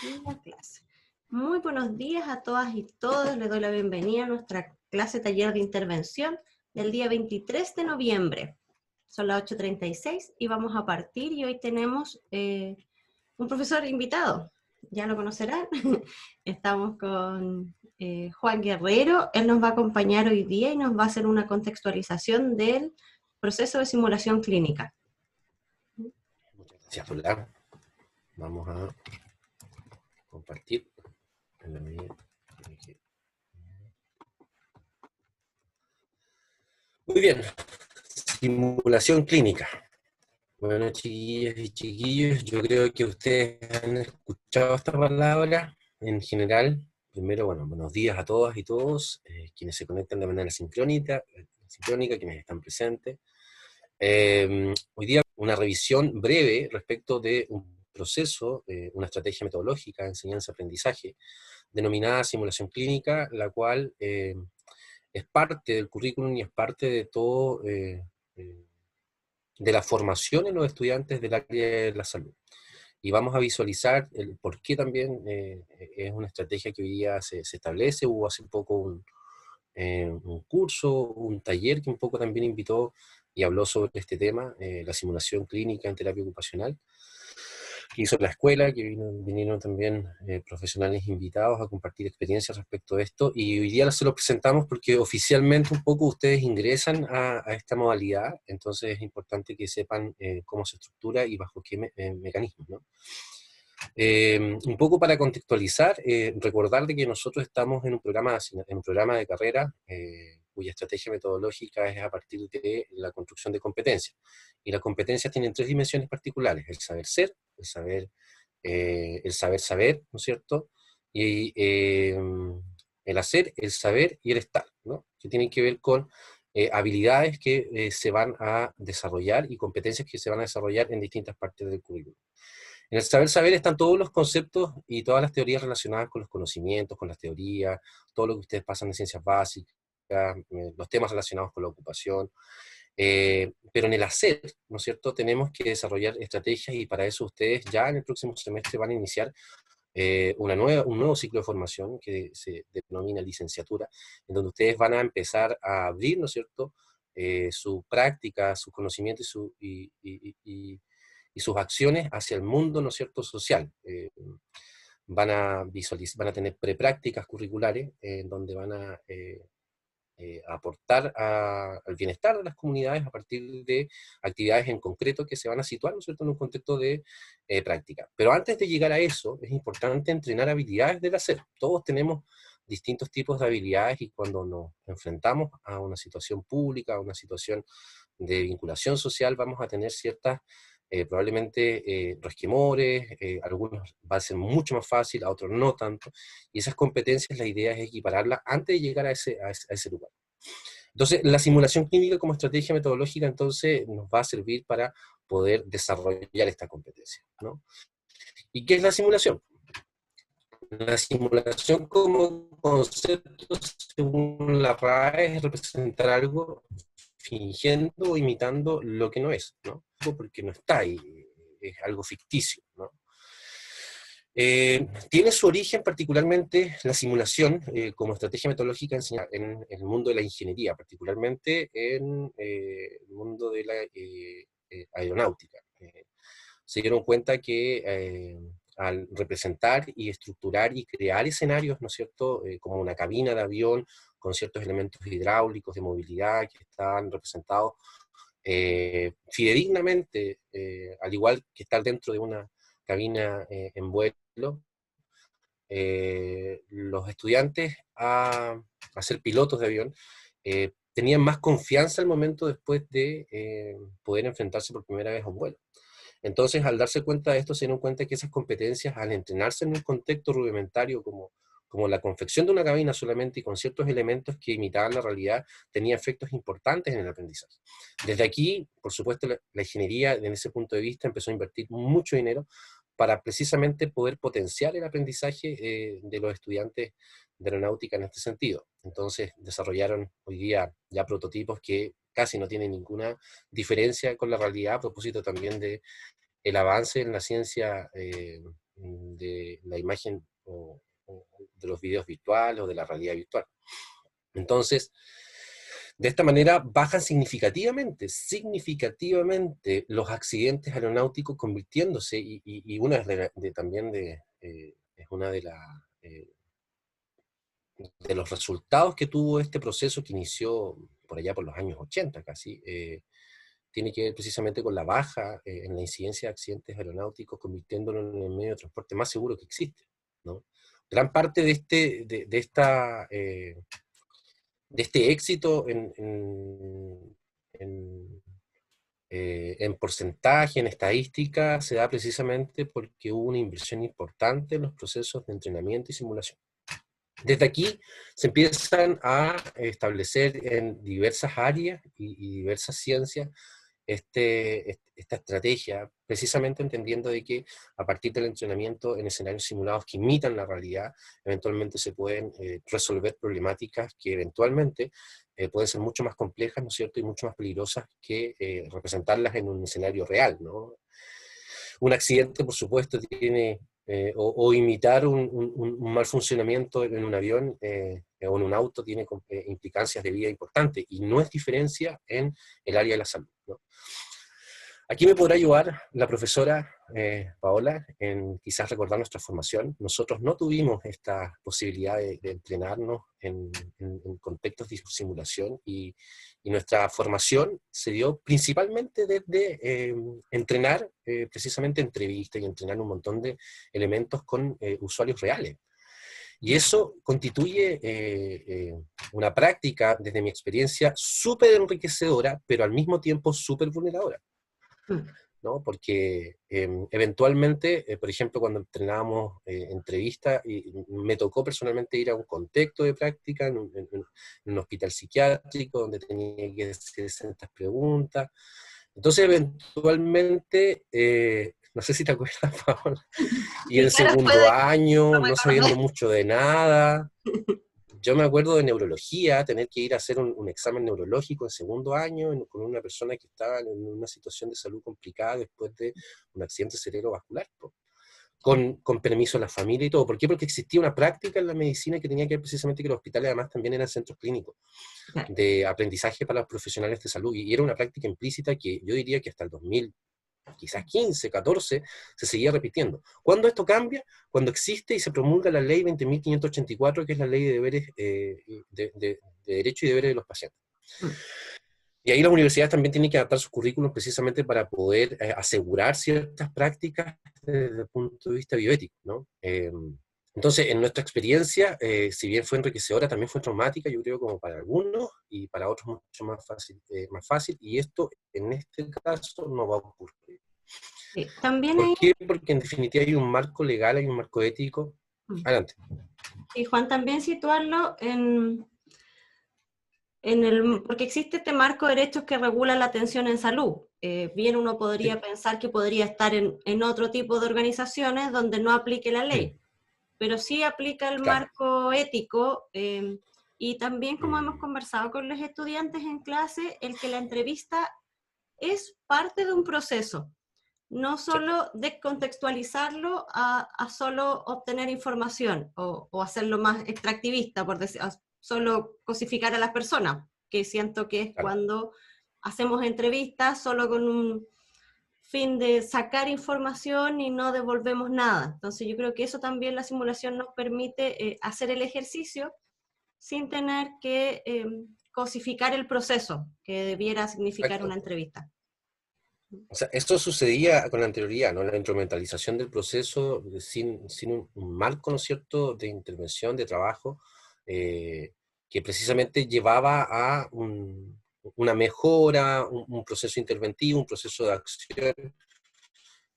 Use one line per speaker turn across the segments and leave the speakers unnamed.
Y la clase. Muy buenos días a todas y todos. Les doy la bienvenida a nuestra clase taller de intervención del día 23 de noviembre. Son las 8:36 y vamos a partir y hoy tenemos un profesor invitado. Ya lo conocerán. Estamos con Juan Guerrero. Él nos va a acompañar hoy día y nos va a hacer una contextualización del proceso de simulación clínica.
Muchas gracias, Lola. Vamos a compartir en la medida que... Muy bien, simulación clínica. Bueno, chiquillas y chiquillos, yo creo que ustedes han escuchado esta palabra en general. Primero, bueno, buenos días a todas y todos, quienes se conectan de manera sincrónica, quienes están presentes. Hoy día una revisión breve respecto de un proceso, una estrategia metodológica de enseñanza-aprendizaje, denominada simulación clínica, la cual es parte del currículum y es parte de todo, de la formación en los estudiantes del área de la salud. Y vamos a visualizar el por qué también es una estrategia que hoy día se establece. Hubo hace poco un curso, un taller que un poco también invitó y habló sobre este tema, la simulación clínica en terapia ocupacional, que hizo la escuela, que vinieron también profesionales invitados a compartir experiencias respecto a esto, y hoy día se lo presentamos porque oficialmente un poco ustedes ingresan a esta modalidad, entonces es importante que sepan cómo se estructura y bajo qué mecanismos, ¿no? Un poco para contextualizar, recordar de que nosotros estamos en un programa de carrera cuya estrategia metodológica es a partir de la construcción de competencias. Y las competencias tienen tres dimensiones particulares: el saber ser, el saber saber, ¿no es cierto? Y el hacer, el saber y el estar, ¿no? Que tienen que ver con habilidades que se van a desarrollar y competencias que se van a desarrollar en distintas partes del currículum. En el saber saber están todos los conceptos y todas las teorías relacionadas con los conocimientos, con las teorías, todo lo que ustedes pasan de ciencias básicas, los temas relacionados con la ocupación. Pero en el hacer, ¿no es cierto?, tenemos que desarrollar estrategias, y para eso ustedes ya en el próximo semestre van a iniciar un nuevo ciclo de formación que se denomina licenciatura, en donde ustedes van a empezar a abrir, ¿no es cierto?, su práctica, su conocimiento y sus acciones hacia el mundo, ¿no es cierto?, social. Van a tener preprácticas curriculares en donde van a aportar al bienestar de las comunidades a partir de actividades en concreto que se van a situar, ¿no es cierto?, en un contexto de práctica. Pero antes de llegar a eso, es importante entrenar habilidades del hacer. Todos tenemos distintos tipos de habilidades, y cuando nos enfrentamos a una situación pública, a una situación de vinculación social, vamos a tener ciertas, probablemente resquemores, algunos va a ser mucho más fácil, a otros no tanto, y esas competencias la idea es equipararlas antes de llegar a ese lugar. Entonces, la simulación clínica como estrategia metodológica entonces nos va a servir para poder desarrollar esta competencia, ¿no? ¿Y qué es la simulación? La simulación como concepto, según la RAE, es representar algo fingiendo o imitando lo que no es, ¿no? Porque no está ahí, es algo ficticio, ¿no? Tiene su origen particularmente la simulación como estrategia metodológica en el mundo de la ingeniería, particularmente en el mundo de la aeronáutica. Se dieron cuenta que al representar y estructurar y crear escenarios, ¿no es cierto?, como una cabina de avión con ciertos elementos hidráulicos de movilidad que estaban representados fidedignamente, al igual que estar dentro de una cabina en vuelo, los estudiantes a ser pilotos de avión tenían más confianza al momento después de poder enfrentarse por primera vez a un vuelo. Entonces, al darse cuenta de esto, se dieron cuenta que esas competencias, al entrenarse en un contexto rudimentario como la confección de una cabina solamente y con ciertos elementos que imitaban la realidad, tenía efectos importantes en el aprendizaje. Desde aquí, por supuesto, la ingeniería, en ese punto de vista, empezó a invertir mucho dinero para precisamente poder potenciar el aprendizaje de los estudiantes de aeronáutica en este sentido. Entonces, desarrollaron hoy día ya prototipos que casi no tienen ninguna diferencia con la realidad, a propósito también de el avance en la ciencia de la imagen o de los videos virtuales o de la realidad virtual. Entonces, de esta manera bajan significativamente los accidentes aeronáuticos, convirtiéndose, y una también es una de los resultados que tuvo este proceso que inició por allá por los años 80 casi, tiene que ver precisamente con la baja en la incidencia de accidentes aeronáuticos, convirtiéndolo en el medio de transporte más seguro que existe, ¿no? Gran parte de este éxito en porcentaje, en estadística, se da precisamente porque hubo una inversión importante en los procesos de entrenamiento y simulación. Desde aquí se empiezan a establecer en diversas áreas y diversas ciencias esta estrategia, precisamente entendiendo de que a partir del entrenamiento en escenarios simulados que imitan la realidad, eventualmente se pueden resolver problemáticas que eventualmente pueden ser mucho más complejas, ¿no es cierto?, y mucho más peligrosas que representarlas en un escenario real, ¿no? Un accidente, por supuesto, tiene, o imitar un mal funcionamiento en un avión o en un auto tiene implicancias de vida importantes, y no es diferencia en el área de la salud, ¿no? Aquí me podrá ayudar la profesora Paola en quizás recordar nuestra formación. Nosotros no tuvimos esta posibilidad de entrenarnos en contextos de simulación, y nuestra formación se dio principalmente desde entrenar precisamente entrevistas y entrenar un montón de elementos con usuarios reales. Y eso constituye una práctica, desde mi experiencia, súper enriquecedora, pero al mismo tiempo súper vulneradora, ¿no? Porque eventualmente, por ejemplo, cuando entrenábamos entrevistas, y me tocó personalmente ir a un contexto de práctica en un hospital psiquiátrico donde tenía que hacer ciertas preguntas. Entonces, eventualmente, no sé si te acuerdas, Paola, y
Sí,
en
claro,
segundo
puede,
año,
no me
no sabiendo
acordé.
mucho de nada. Yo me acuerdo de neurología, tener que ir a hacer un examen neurológico en segundo año con una persona que estaba en una situación de salud complicada después de un accidente cerebrovascular, con permiso de la familia y todo. ¿Por qué? Porque existía una práctica en la medicina que tenía que ver precisamente que los hospitales además también eran centros clínicos
Claro.
de aprendizaje para los profesionales de salud, y era una práctica implícita que yo diría que hasta el 2000, quizás 15, 14, se seguía repitiendo. ¿Cuándo esto cambia? Cuando existe y se promulga la ley 20.584, que es la ley de deberes, de derechos y deberes de los pacientes.
Mm.
Y ahí las universidades también tienen que adaptar sus currículos precisamente para poder asegurar ciertas prácticas desde el punto de vista bioético, ¿no? Entonces, en nuestra experiencia, si bien fue enriquecedora, también fue traumática, yo creo, como para algunos, y para otros mucho más fácil, y esto, en este caso, no va a ocurrir.
Sí, también
¿Por
hay,
qué? Porque en definitiva hay un marco legal, hay un marco ético. Adelante.
y Juan, también situarlo porque existe este marco de derechos que regula la atención en salud. Bien uno podría
Sí.
pensar que podría estar en otro tipo de organizaciones donde no aplique la ley, pero sí aplica el
Claro.
marco ético, y también, como hemos conversado con los estudiantes en clase, el que la entrevista es parte de un proceso, no
Sí.
solo descontextualizarlo a solo obtener información o hacerlo más extractivista, por decir, solo cosificar a las personas, que siento que es
Claro.
cuando hacemos entrevistas solo con un fin de sacar información y no devolvemos nada. Entonces yo creo que eso también la simulación nos permite hacer el ejercicio sin tener que cosificar el proceso que debiera significar una
Exacto.
entrevista.
O sea, esto sucedía con anterioridad, ¿no? La instrumentalización del proceso sin un marco, ¿no es cierto?, de intervención, de trabajo, que precisamente llevaba a una mejora, un proceso interventivo, un proceso de acción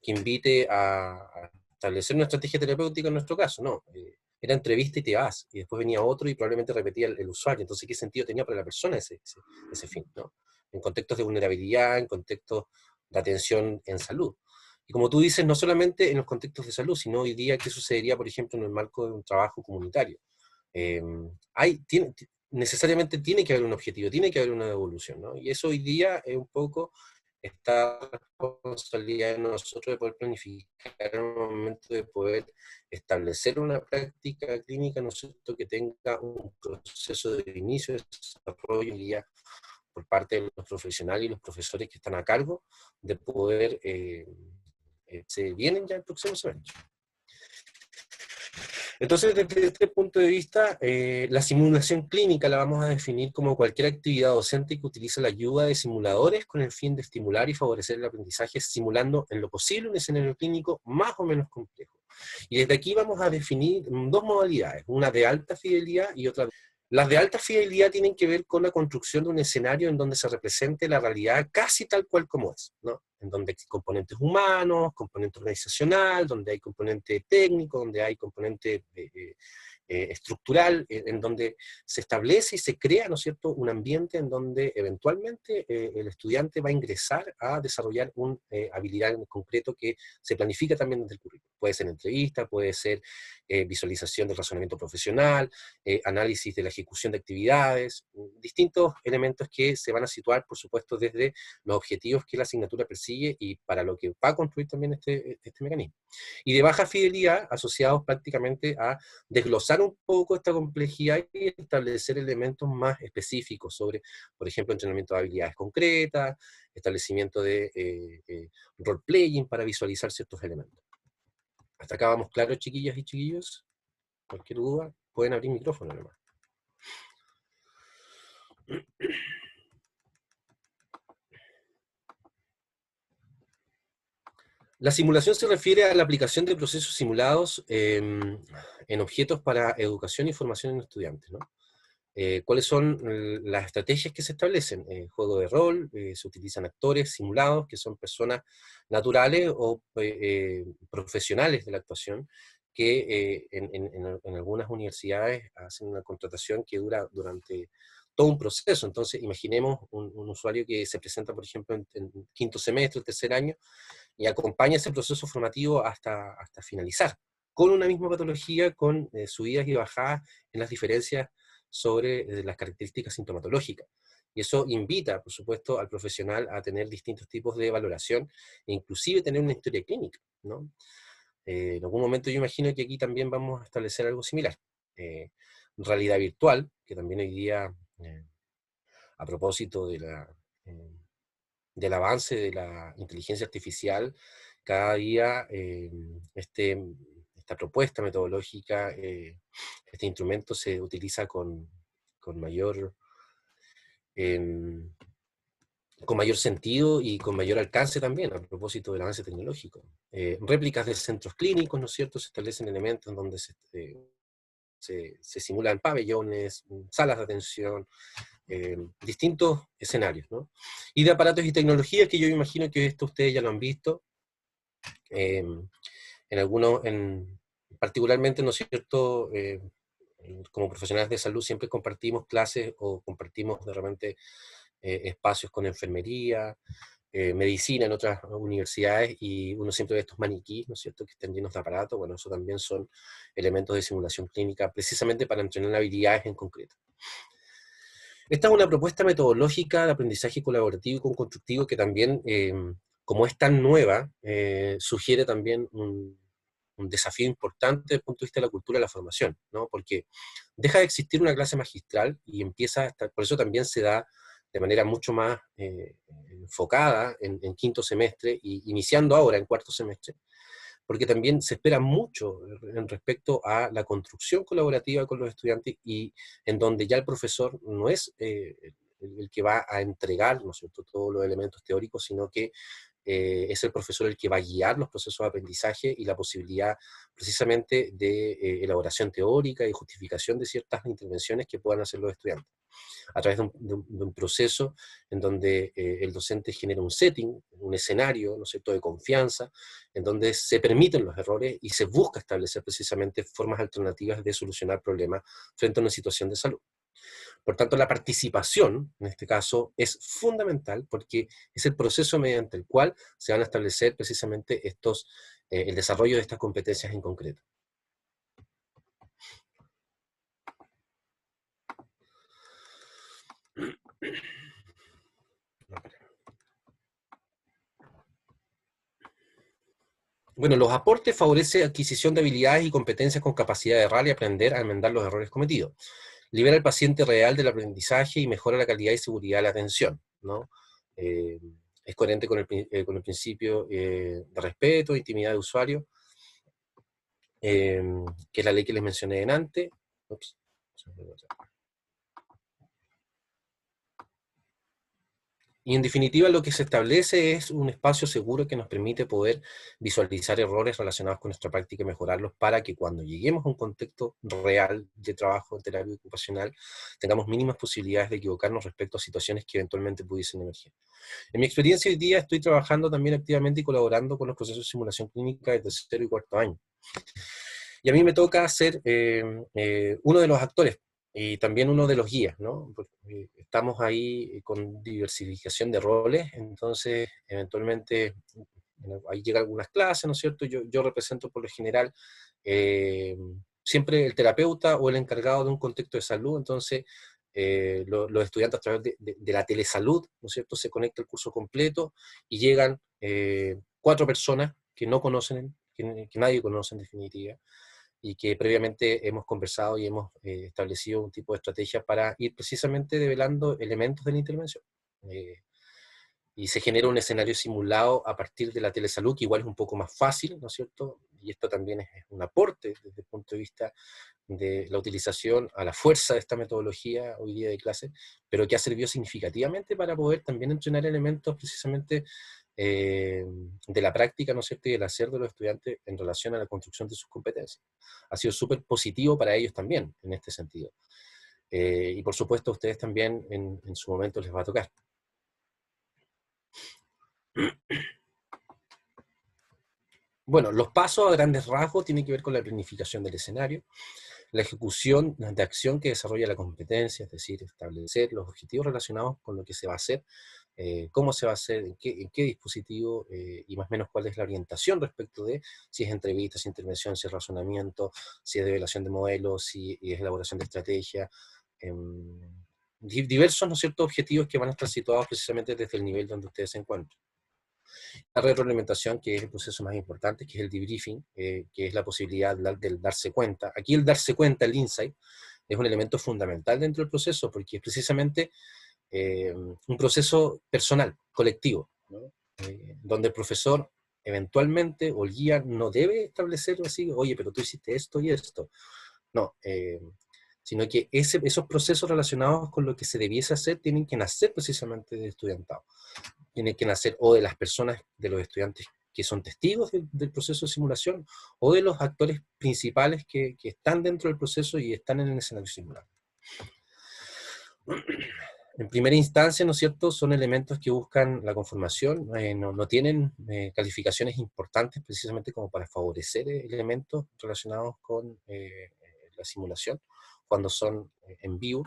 que invite a establecer una estrategia terapéutica en nuestro caso, ¿no? Era entrevista y te vas, y después venía otro y probablemente repetía el usuario. Entonces, ¿qué sentido tenía para la persona ese fin, ¿no? En contextos de vulnerabilidad, en contextos de atención en salud. Y como tú dices, no solamente en los contextos de salud, sino hoy día qué sucedería, por ejemplo, en el marco de un trabajo comunitario. Eh, necesariamente tiene que haber un objetivo, tiene que haber una evolución, ¿no? Y eso hoy día es un poco esta responsabilidad de nosotros de poder planificar en un momento de poder establecer una práctica clínica, ¿no es cierto?, que tenga un proceso de inicio, de desarrollo y guía por parte de los profesionales y los profesores que están a cargo de poder, se vienen ya el próximo semestre. Entonces, desde este punto de vista, la simulación clínica la vamos a definir como cualquier actividad docente que utiliza la ayuda de simuladores con el fin de estimular y favorecer el aprendizaje, simulando en lo posible un escenario clínico más o menos complejo. Y desde aquí vamos a definir dos modalidades, una de alta fidelidad y otra de... Las de alta fidelidad tienen que ver con la construcción de un escenario en donde se represente la realidad casi tal cual como es, ¿no? En donde hay componentes humanos, componente organizacional, donde hay componente técnico, donde hay componente estructural, en donde se establece y se crea, ¿no es cierto?, un ambiente en donde eventualmente el estudiante va a ingresar a desarrollar una habilidad en concreto que se planifica también desde el currículum. Puede ser entrevista, puede ser visualización del razonamiento profesional, análisis de la ejecución de actividades, distintos elementos que se van a situar, por supuesto, desde los objetivos que la asignatura persigue y para lo que va a construir también este mecanismo. Y de baja fidelidad, asociados prácticamente a desglosar un poco esta complejidad y establecer elementos más específicos sobre, por ejemplo, entrenamiento de habilidades concretas, establecimiento de role-playing para visualizar ciertos elementos. ¿Hasta acá vamos claros, chiquillas y chiquillos? Cualquier duda, pueden abrir micrófono además. La simulación se refiere a la aplicación de procesos simulados en objetos para educación y formación en estudiantes, ¿no? ¿Cuáles son las estrategias que se establecen? Juego de rol, se utilizan actores simulados, que son personas naturales o profesionales de la actuación, que en algunas universidades hacen una contratación que dura durante todo un proceso. Entonces, imaginemos un usuario que se presenta, por ejemplo, en quinto semestre, tercer año, y acompaña ese proceso formativo hasta finalizar, con una misma patología, con subidas y bajadas en las diferencias sobre las características sintomatológicas. Y eso invita, por supuesto, al profesional a tener distintos tipos de valoración e inclusive tener una historia clínica, ¿no? En algún momento yo imagino que aquí también vamos a establecer algo similar. Realidad virtual, que también hoy día, a propósito del avance de la inteligencia artificial, cada día esta propuesta metodológica, este instrumento se utiliza em, con mayor sentido y con mayor alcance también, a propósito del avance tecnológico. Réplicas de centros clínicos, ¿no es cierto? Se establecen elementos en donde se simulan pabellones, salas de atención, distintos escenarios, ¿no? Y de aparatos y tecnologías que yo imagino que esto ustedes ya lo han visto, en algunos, particularmente, ¿no es cierto?, como profesionales de salud siempre compartimos clases o compartimos de repente espacios con enfermería, medicina en otras universidades, y uno siempre ve estos maniquís, ¿no es cierto?, que están llenos de aparatos. Bueno, eso también son elementos de simulación clínica, precisamente para entrenar habilidades en concreto. Esta es una propuesta metodológica de aprendizaje colaborativo y constructivo que también, como es tan nueva, sugiere también un desafío importante desde el punto de vista de la cultura de la formación, ¿no? Porque deja de existir una clase magistral y empieza a estar, por eso también se da de manera mucho más enfocada en quinto semestre y iniciando ahora en cuarto semestre, porque también se espera mucho en respecto a la construcción colaborativa con los estudiantes y en donde ya el profesor no es el que va a entregar, ¿no es cierto?, todos los elementos teóricos, sino que es el profesor el que va a guiar los procesos de aprendizaje y la posibilidad precisamente de elaboración teórica y justificación de ciertas intervenciones que puedan hacer los estudiantes a través de un proceso en donde el docente genera un setting, un escenario, ¿no es cierto?, de confianza, en donde se permiten los errores y se busca establecer precisamente formas alternativas de solucionar problemas frente a una situación de salud. Por tanto, la participación, en este caso, es fundamental porque es el proceso mediante el cual se van a establecer precisamente el desarrollo de estas competencias en concreto. Bueno, los aportes favorecen adquisición de habilidades y competencias con capacidad de errar y aprender a enmendar los errores cometidos. Libera al paciente real del aprendizaje y mejora la calidad y seguridad de la atención, ¿no? Eh, es coherente con el principio de respeto, intimidad de usuario, que es la ley que les mencioné en antes. Ups. Y en definitiva lo que se establece es un espacio seguro que nos permite poder visualizar errores relacionados con nuestra práctica y mejorarlos para que cuando lleguemos a un contexto real de trabajo en terapia ocupacional tengamos mínimas posibilidades de equivocarnos respecto a situaciones que eventualmente pudiesen emerger. En mi experiencia hoy día estoy trabajando también activamente y colaborando con los procesos de simulación clínica de tercero y cuarto año. Y a mí me toca ser uno de los actores y también uno de los guías, ¿no? Porque estamos ahí con diversificación de roles, entonces eventualmente ahí llegan algunas clases, ¿no es cierto? Yo represento por lo general siempre el terapeuta o el encargado de un contexto de salud, entonces los estudiantes a través de la telesalud, ¿no es cierto? Se conecta el curso completo y llegan 4 personas que no conocen, que nadie conoce en definitiva, y que previamente hemos conversado y hemos establecido un tipo de estrategia para ir precisamente develando elementos de la intervención. Eh, y se genera un escenario simulado a partir de la telesalud, que igual es un poco más fácil, ¿no es cierto? Y esto también es un aporte desde el punto de vista de la utilización a la fuerza de esta metodología hoy día de clase, pero que ha servido significativamente para poder también entrenar elementos precisamente de la práctica, ¿no es cierto?, y del hacer de los estudiantes en relación a la construcción de sus competencias. Ha sido súper positivo para ellos también, en este sentido. Y por supuesto a ustedes también en su momento les va a tocar. Bueno, los pasos a grandes rasgos tienen que ver con la planificación del escenario, la ejecución de acción que desarrolla la competencia, es decir, establecer los objetivos relacionados con lo que se va a hacer, cómo se va a hacer, en qué dispositivo y más o menos cuál es la orientación respecto de si es entrevista, si es intervención, si es razonamiento, si es develación de modelos, si es elaboración de estrategia. Diversos, ¿no es cierto?, objetivos que van a estar situados precisamente desde el nivel donde ustedes se encuentran. La retroalimentación, que es el proceso más importante, que es el debriefing, que es la posibilidad del darse cuenta. Aquí el darse cuenta, el insight, es un elemento fundamental dentro del proceso, porque es precisamente un proceso personal, colectivo, ¿no? Donde el profesor eventualmente, o el guía, no debe establecer así, oye, pero tú hiciste esto y esto. No, sino que esos procesos relacionados con lo que se debiese hacer tienen que nacer precisamente del estudiantado. Tienen que nacer o de las personas, de los estudiantes que son testigos del proceso de simulación, o de los actores principales que están dentro del proceso y están en el escenario simulado. En primera instancia, ¿no es cierto?, son elementos que buscan la conformación, no tienen calificaciones importantes precisamente como para favorecer elementos relacionados con la simulación, cuando son en vivo,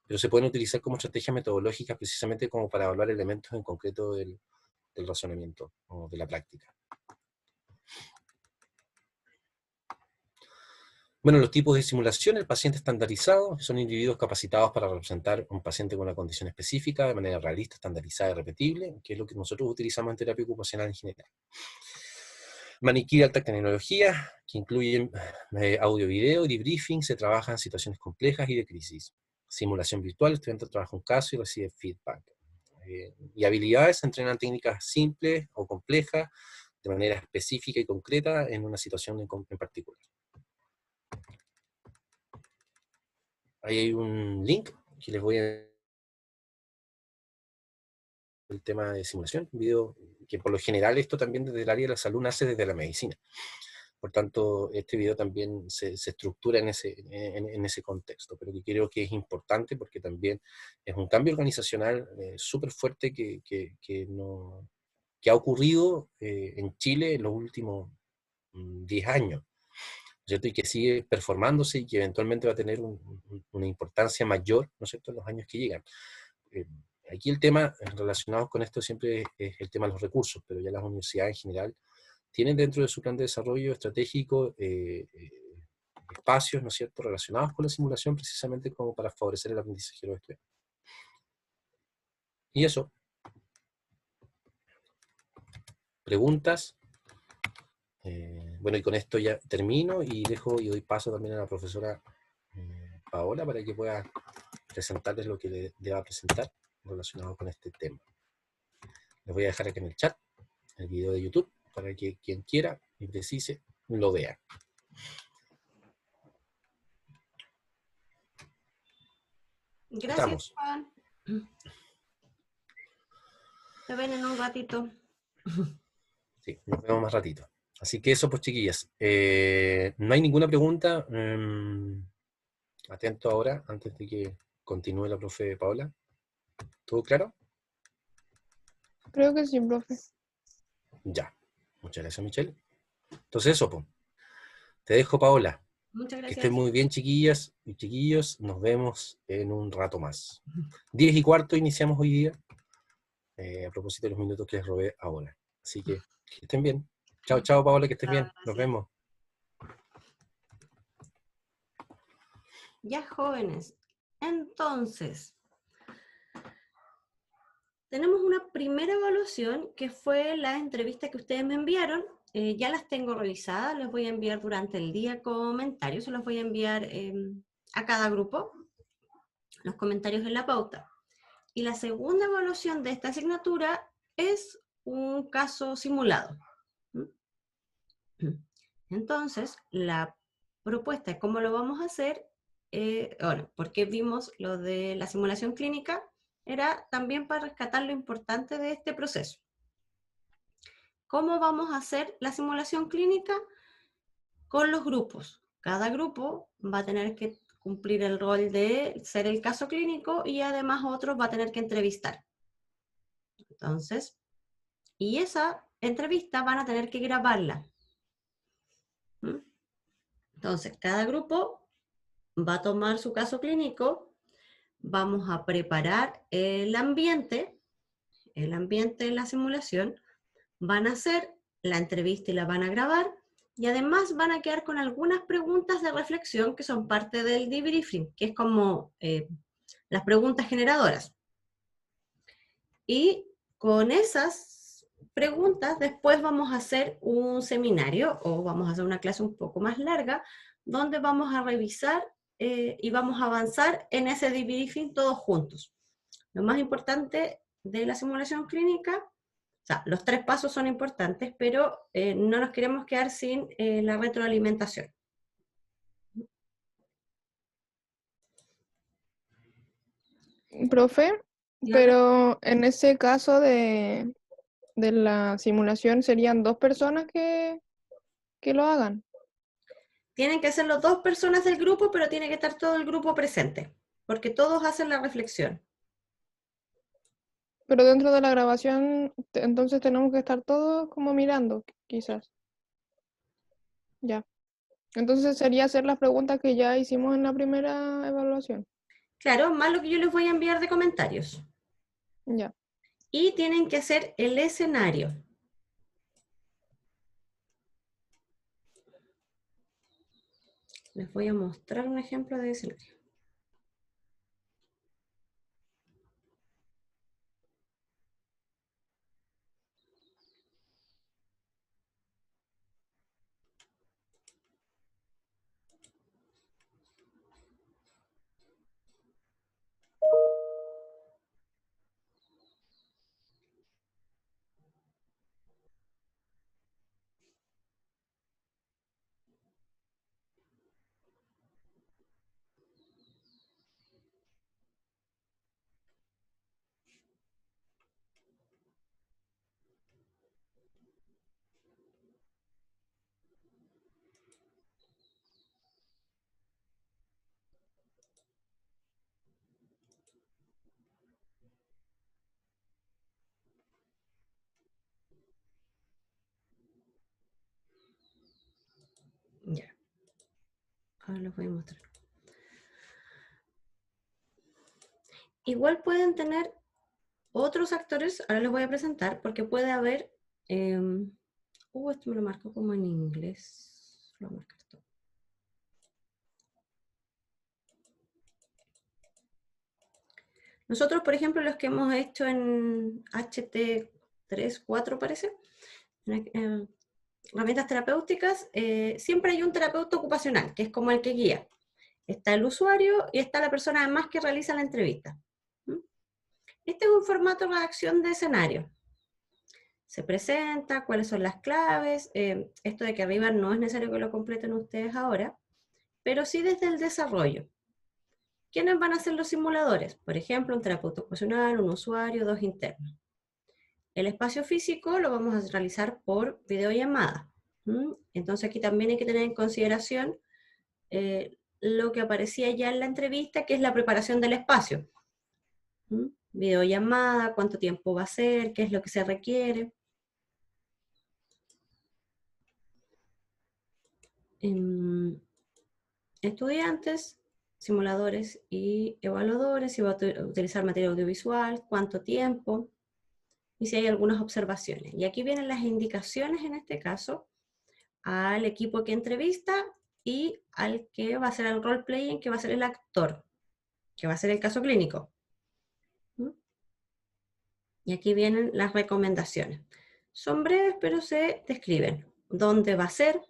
pero se pueden utilizar como estrategias metodológicas precisamente como para evaluar elementos en concreto del razonamiento o de la práctica. Bueno, los tipos de simulación: el paciente estandarizado, son individuos capacitados para representar a un paciente con una condición específica de manera realista, estandarizada y repetible, que es lo que nosotros utilizamos en terapia ocupacional en general. Maniquí de alta tecnología, que incluyen audio, video y debriefing, se trabaja en situaciones complejas y de crisis. Simulación virtual: el estudiante trabaja un caso y recibe feedback. Y habilidades: se entrenan técnicas simples o complejas de manera específica y concreta en una situación en particular. Ahí hay un link que les voy a... el tema de simulación, un video que por lo general esto también desde el área de la salud nace desde la medicina. Por tanto, este video también se estructura en ese contexto, pero que creo que es importante porque también es un cambio organizacional súper fuerte que ha ocurrido en Chile en los últimos 10 años, ¿cierto? Y que sigue performándose y que eventualmente va a tener una importancia mayor, ¿no es cierto?, en los años que llegan. Aquí el tema relacionado con esto siempre es el tema de los recursos, pero ya las universidades en general tienen dentro de su plan de desarrollo estratégico espacios, ¿no es cierto?, relacionados con la simulación precisamente como para favorecer el aprendizaje de los estudiantes. Y eso. ¿Preguntas? Bueno, y con esto ya termino y dejo y doy paso también a la profesora Paola para que pueda presentarles lo que le va a presentar relacionado con este tema. Les voy a dejar aquí en el chat el video de YouTube para que quien quiera y precise lo vea.
Gracias,
Estamos.
Juan. Te ven en un ratito.
Sí, nos vemos más ratito. Así que eso, pues, chiquillas. No hay ninguna pregunta. Atento ahora, antes de que continúe la profe Paola. ¿Todo claro?
Creo que sí, profe.
Ya. Muchas gracias, Michelle. Entonces eso, pues. Te dejo, Paola.
Muchas
Que estén
gracias.
muy bien, chiquillas y chiquillos. Nos vemos en un rato más. 10:15 iniciamos hoy día. A propósito de los minutos que les robé ahora. Así que estén bien. Chao, chao, Paola, que estés bien. Nos
Gracias.
vemos.
Ya, jóvenes. Entonces, tenemos una primera evaluación que fue la entrevista que ustedes me enviaron. Ya las tengo revisadas, les voy a enviar durante el día comentarios, se los voy a enviar a cada grupo, los comentarios en la pauta. Y la segunda evaluación de esta asignatura es un caso simulado. Entonces, la propuesta de cómo lo vamos a hacer, bueno, porque vimos lo de la simulación clínica, era también para rescatar lo importante de este proceso. ¿Cómo vamos a hacer la simulación clínica? Con los grupos. Cada grupo va a tener que cumplir el rol de ser el caso clínico y además otros va a tener que entrevistar. Entonces, y esa entrevista van a tener que grabarla. Entonces, cada grupo va a tomar su caso clínico, vamos a preparar el ambiente de la simulación, van a hacer la entrevista y la van a grabar, y además van a quedar con algunas preguntas de reflexión que son parte del debriefing, que es como las preguntas generadoras. Y con esas preguntas después vamos a hacer un seminario o vamos a hacer una clase un poco más larga donde vamos a revisar y vamos a avanzar en ese debriefing todos juntos. Lo más importante de la simulación clínica, o sea, los 3 pasos son importantes, pero no nos queremos quedar sin la retroalimentación.
Profe,
Dígame.
pero en ese caso de la simulación serían 2 personas que lo hagan.
Tienen que ser las 2 personas del grupo, pero tiene que estar todo el grupo presente, porque todos hacen la reflexión.
Pero dentro de la grabación, entonces tenemos que estar todos como mirando, quizás. Ya. Entonces sería hacer las preguntas que ya hicimos en la primera evaluación.
Claro, más lo que yo les voy a enviar de comentarios.
Ya.
Y tienen que hacer el escenario. Les voy a mostrar un ejemplo de escenario. Ya. Ahora les voy a mostrar. Igual pueden tener otros actores, ahora les voy a presentar, porque puede haber... esto me lo marcó como en inglés. Lo voy a marcar todo. Nosotros, por ejemplo, los que hemos hecho en HT3, 4 parece, herramientas terapéuticas, siempre hay un terapeuta ocupacional, que es como el que guía. Está el usuario y está la persona además que realiza la entrevista. Este es un formato de redacción de escenario. Se presenta, cuáles son las claves, esto de que arriba no es necesario que lo completen ustedes ahora, pero sí desde el desarrollo. ¿Quiénes van a ser los simuladores? Por ejemplo, un terapeuta ocupacional, un usuario, 2 internos. El espacio físico lo vamos a realizar por videollamada. Entonces aquí también hay que tener en consideración lo que aparecía ya en la entrevista, que es la preparación del espacio. Videollamada, cuánto tiempo va a ser, qué es lo que se requiere. Estudiantes, simuladores y evaluadores, si va a utilizar material audiovisual, cuánto tiempo, y si hay algunas observaciones. Y aquí vienen las indicaciones, en este caso, al equipo que entrevista y al que va a hacer el role-playing, que va a ser el actor, que va a ser el caso clínico. Y aquí vienen las recomendaciones. Son breves, pero se describen. ¿Dónde va a ser?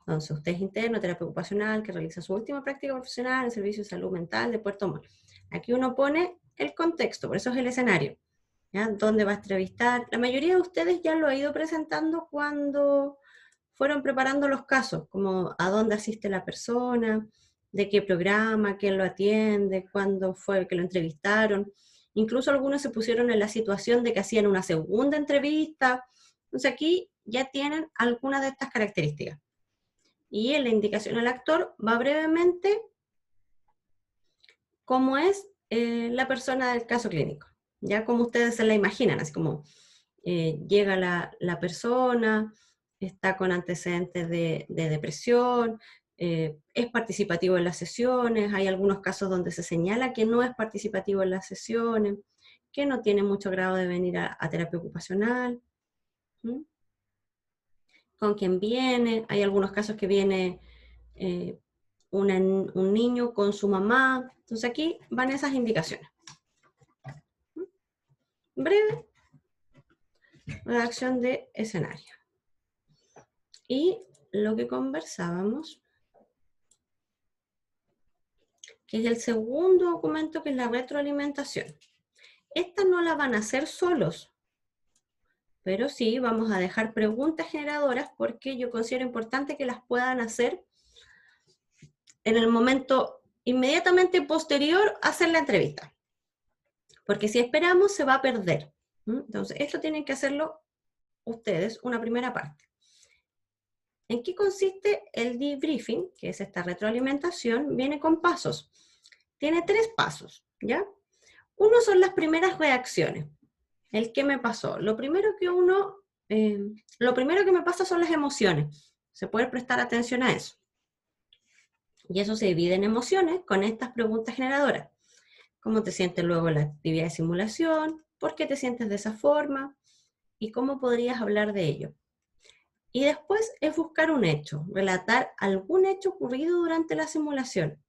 Entonces, usted es interno, terapia ocupacional, que realiza su última práctica profesional en el Servicio de Salud Mental de Puerto Montt. Aquí uno pone el contexto, por eso es el escenario. ¿Ya? ¿Dónde va a entrevistar? La mayoría de ustedes ya lo ha ido presentando cuando fueron preparando los casos, como a dónde asiste la persona, de qué programa, quién lo atiende, cuándo fue que lo entrevistaron. Incluso algunos se pusieron en la situación de que hacían una segunda entrevista. Entonces aquí ya tienen algunas de estas características. Y en la indicación al actor va brevemente cómo es la persona del caso clínico, ya como ustedes se la imaginan, así como llega la persona, está con antecedentes de depresión, es participativo en las sesiones, hay algunos casos donde se señala que no es participativo en las sesiones, que no tiene mucho grado de venir a terapia ocupacional, con quién viene, hay algunos casos que viene un niño con su mamá, entonces aquí van esas indicaciones. Breve redacción de escenario. Y lo que conversábamos, que es el segundo documento, que es la retroalimentación. Esta no la van a hacer solos, pero sí vamos a dejar preguntas generadoras porque yo considero importante que las puedan hacer en el momento inmediatamente posterior a hacer la entrevista. Porque si esperamos se va a perder. Entonces, esto tienen que hacerlo ustedes, una primera parte. ¿En qué consiste el debriefing? Que es esta retroalimentación, viene con pasos. Tiene 3 pasos, ¿ya? Uno son las primeras reacciones. El qué me pasó. Lo primero que me pasa son las emociones. Se puede prestar atención a eso. Y eso se divide en emociones con estas preguntas generadoras. ¿Cómo te sientes luego en la actividad de simulación? ¿Por qué te sientes de esa forma? ¿Y cómo podrías hablar de ello? Y después es buscar un hecho, relatar algún hecho ocurrido durante la simulación.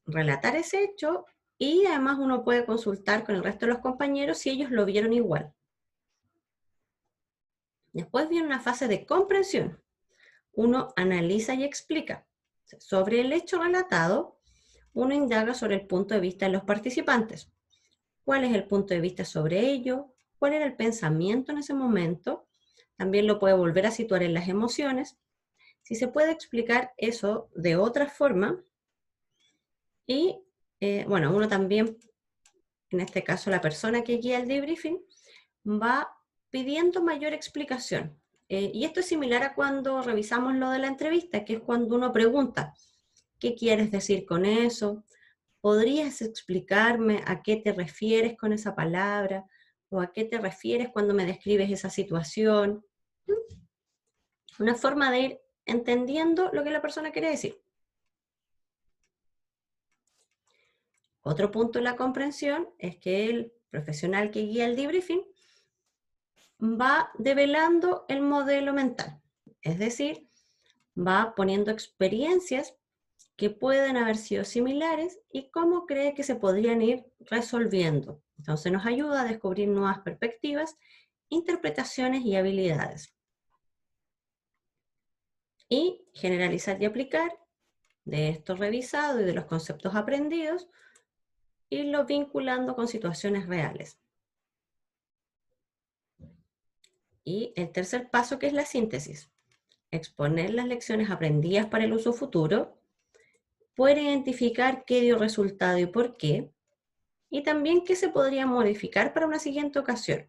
Relatar ese hecho y además uno puede consultar con el resto de los compañeros si ellos lo vieron igual. Después viene una fase de comprensión. Uno analiza y explica. Sobre el hecho relatado, uno indaga sobre el punto de vista de los participantes. ¿Cuál es el punto de vista sobre ello? ¿Cuál era el pensamiento en ese momento? También lo puede volver a situar en las emociones. Si se puede explicar eso de otra forma. Y, bueno, uno también, en este caso la persona que guía el debriefing, va pidiendo mayor explicación. Y esto es similar a cuando revisamos lo de la entrevista, que es cuando uno pregunta, ¿qué quieres decir con eso? ¿Podrías explicarme a qué te refieres con esa palabra? ¿O a qué te refieres cuando me describes esa situación? Una forma de ir entendiendo lo que la persona quiere decir. Otro punto en la comprensión es que el profesional que guía el debriefing va develando el modelo mental, es decir, va poniendo experiencias que pueden haber sido similares y cómo cree que se podrían ir resolviendo. Entonces nos ayuda a descubrir nuevas perspectivas, interpretaciones y habilidades. Y generalizar y aplicar de esto revisado y de los conceptos aprendidos, irlo vinculando con situaciones reales. Y el tercer paso, que es la síntesis. Exponer las lecciones aprendidas para el uso futuro, poder identificar qué dio resultado y por qué, y también qué se podría modificar para una siguiente ocasión.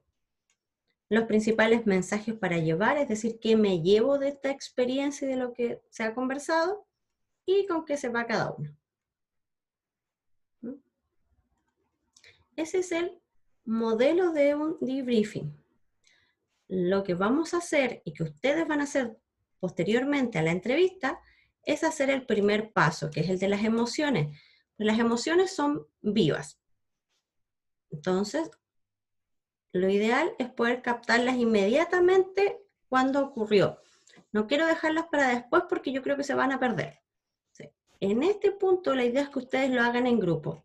Los principales mensajes para llevar, es decir, qué me llevo de esta experiencia y de lo que se ha conversado, y con qué se va cada uno. Ese es el modelo de un debriefing. Lo que vamos a hacer y que ustedes van a hacer posteriormente a la entrevista es hacer el primer paso, que es el de las emociones. Las emociones son vivas. Entonces, lo ideal es poder captarlas inmediatamente cuando ocurrió. No quiero dejarlas para después porque yo creo que se van a perder. ¿Sí? En este punto, la idea es que ustedes lo hagan en grupo.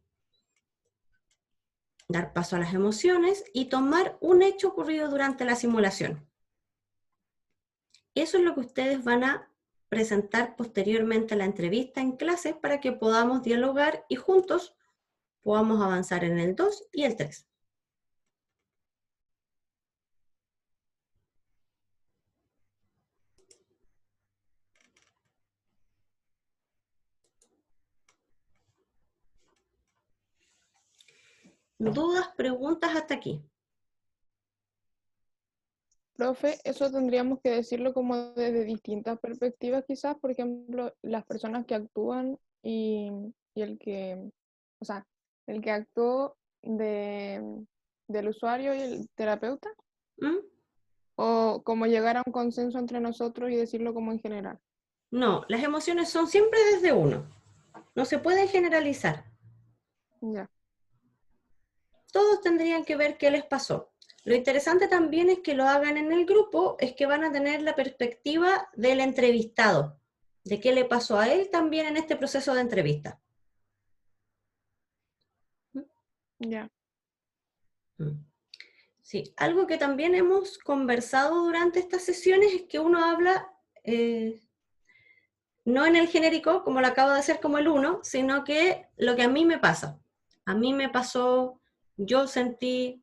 Dar paso a las emociones y tomar un hecho ocurrido durante la simulación. Eso es lo que ustedes van a presentar posteriormente a la entrevista en clase para que podamos dialogar y juntos podamos avanzar en el 2 y el 3. ¿Dudas, preguntas hasta aquí?
Profe, eso tendríamos que decirlo como desde distintas perspectivas quizás, por ejemplo, las personas que actúan y el que, o sea, el que actuó del usuario y el terapeuta,
¿Mm?
o como llegar a un consenso entre nosotros y decirlo como en general.
No, las emociones son siempre desde uno. No se pueden generalizar.
Ya,
Todos tendrían que ver qué les pasó. Lo interesante también es que lo hagan en el grupo, es que van a tener la perspectiva del entrevistado, de qué le pasó a él también en este proceso de entrevista.
ya,
Sí, algo que también hemos conversado durante estas sesiones es que uno habla no en el genérico, como lo acabo de hacer como el uno, sino que lo que a mí me pasa. A mí me pasó, yo sentí,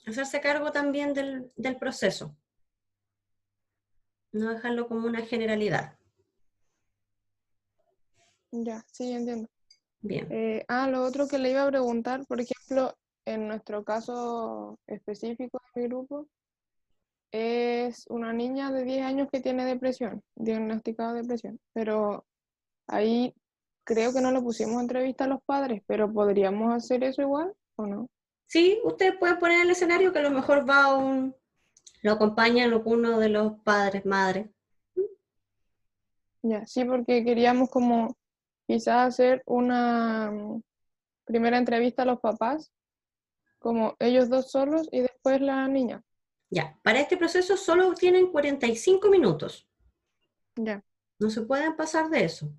hacerse cargo también del proceso. No dejarlo como una generalidad.
ya, sí, entiendo.
Bien.
Lo otro que le iba a preguntar, por ejemplo, en nuestro caso específico de mi grupo, es una niña de 10 años que tiene depresión, diagnosticada de depresión, pero ahí creo que no le pusimos entrevista a los padres, pero ¿podríamos hacer eso igual o no?
Sí, ustedes pueden poner el escenario que a lo mejor lo acompaña uno de los padres, madres.
Ya, sí, porque queríamos como quizás hacer una primera entrevista a los papás, como ellos dos solos y después la niña.
Ya, para este proceso solo tienen 45 minutos.
Ya,
No se pueden pasar de eso.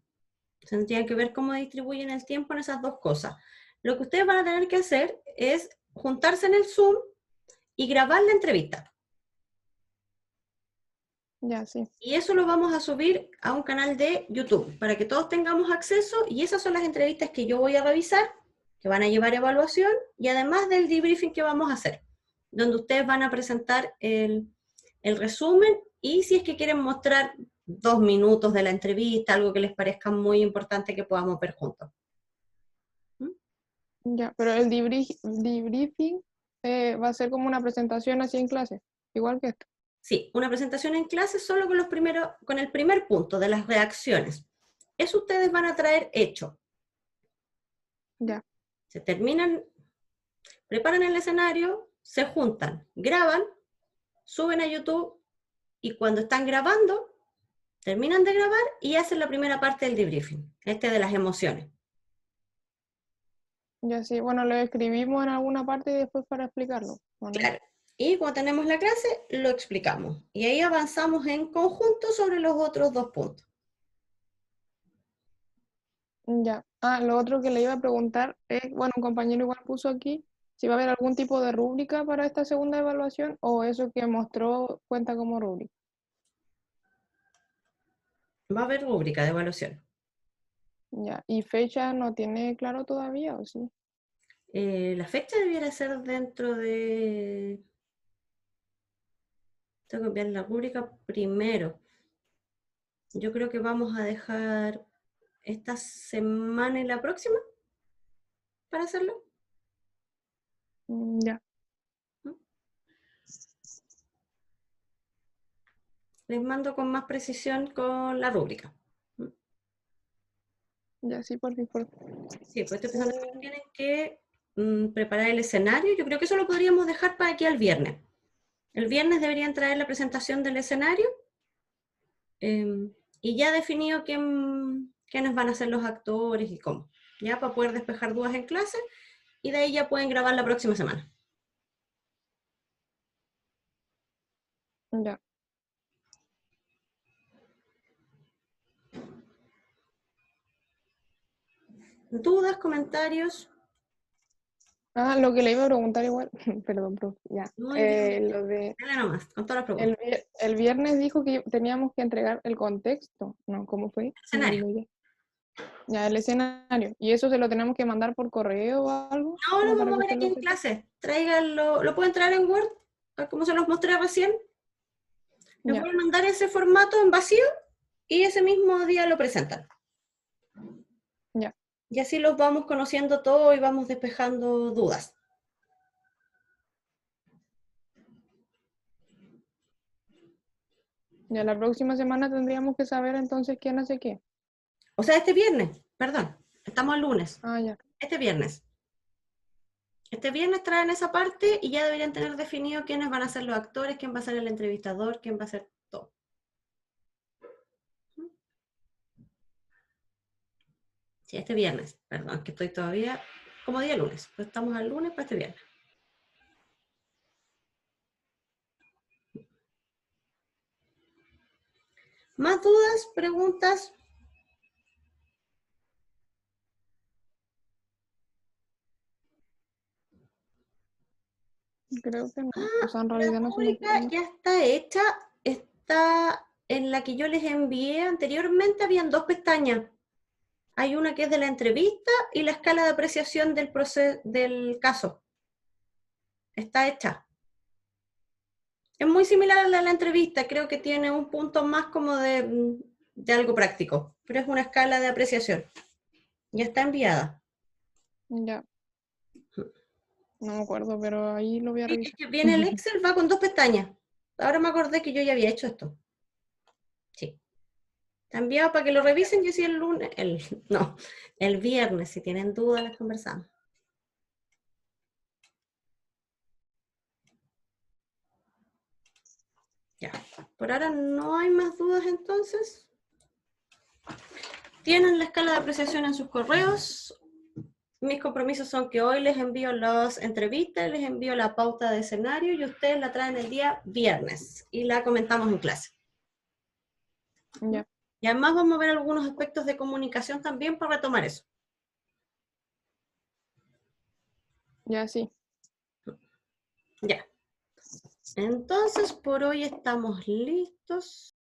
Tendrían que ver cómo distribuyen el tiempo en esas dos cosas. Lo que ustedes van a tener que hacer es juntarse en el Zoom y grabar la entrevista.
ya, sí.
Y eso lo vamos a subir a un canal de YouTube para que todos tengamos acceso, y esas son las entrevistas que yo voy a revisar, que van a llevar evaluación, y además del debriefing que vamos a hacer, donde ustedes van a presentar el resumen, y si es que quieren mostrar 2 minutos de la entrevista, algo que les parezca muy importante que podamos ver juntos.
Ya, pero el debriefing va a ser como una presentación así en clase, igual que esto.
Sí, una presentación en clase solo con el primer punto de las reacciones. Eso ustedes van a traer hecho.
Ya,
Se terminan, preparan el escenario, se juntan, graban, suben a YouTube, y cuando están grabando, terminan de grabar y hacen la primera parte del debriefing, de las emociones.
ya sí, bueno, lo escribimos en alguna parte y después para explicarlo, ¿o no?
Claro. Y cuando tenemos la clase, lo explicamos. Y ahí avanzamos en conjunto sobre los otros 2 puntos.
Ya. Lo otro que le iba a preguntar es, bueno, un compañero igual puso aquí, si va a haber algún tipo de rúbrica para esta segunda evaluación o eso que mostró cuenta como rúbrica.
Va a haber rúbrica de evaluación.
Ya. ¿Y fecha no tiene claro todavía o sí?
La fecha debiera ser dentro de... Tengo que enviar la rúbrica primero. Yo creo que vamos a dejar esta semana y la próxima para hacerlo.
Ya.
Les mando con más precisión con la rúbrica.
Ya, sí, por favor.
Sí, pues estoy pensando que tienen que preparar el escenario. Yo creo que eso lo podríamos dejar para aquí al viernes. El viernes deberían traer la presentación del escenario y ya definido quiénes van a ser los actores y cómo. Ya para poder despejar dudas en clase y de ahí ya pueden grabar la próxima semana.
Ya.
¿Dudas, comentarios?
Ah, lo que le iba a preguntar igual, perdón, profe, ya.
Muy bien.
Lo de
Dale nomás, con todas las preguntas.
el viernes dijo que teníamos que entregar el contexto, ¿no? ¿Cómo fue? Se me
Escenario.
olvidó ya, el escenario. ¿Y eso se lo tenemos que mandar por correo o algo?
No, lo
Como para
vamos a
que
ver
usted
aquí
lo
en
sepa.
clase. Tráiganlo, lo pueden traer en Word, como se los mostré recién. Les
Ya,
voy a mandar ese formato en vacío y ese mismo día lo presentan.
ya.
Y así los vamos conociendo todo y vamos despejando dudas.
Ya la próxima semana tendríamos que saber entonces quién hace qué.
O sea, este viernes, perdón, estamos el lunes.
Ah, ya.
Este viernes. Este viernes traen esa parte y ya deberían tener definido quiénes van a ser los actores, quién va a ser el entrevistador, quién va a ser todo. Sí, este viernes, perdón, que estoy todavía como día lunes. Pues estamos al lunes para este viernes. ¿Más dudas, preguntas?
Creo que no. O sea, en
La
realidad no se me ocurre
rúbrica
mucho.
ya está hecha, está en la que yo les envié anteriormente, habían dos pestañas. Hay una que es de la entrevista y la escala de apreciación del caso. Está hecha. Es muy similar a la de la entrevista, creo que tiene un punto más como de algo práctico, pero es una escala de apreciación. Ya está enviada.
Ya. No me acuerdo, pero ahí lo voy a
Sí, es
revisar.
que viene el Excel, va con dos pestañas. Ahora me acordé que yo ya había hecho esto. Sí. Está enviado para que lo revisen y así el lunes, no, el viernes, si tienen dudas, las conversamos. Ya, por ahora no hay más dudas entonces. Tienen la escala de apreciación en sus correos. Mis compromisos son que hoy les envío las entrevistas, les envío la pauta de escenario y ustedes la traen el día viernes y la comentamos en clase.
Ya.
Y además vamos a ver algunos aspectos de comunicación también para retomar eso.
Ya, sí.
Ya. Entonces, por hoy estamos listos.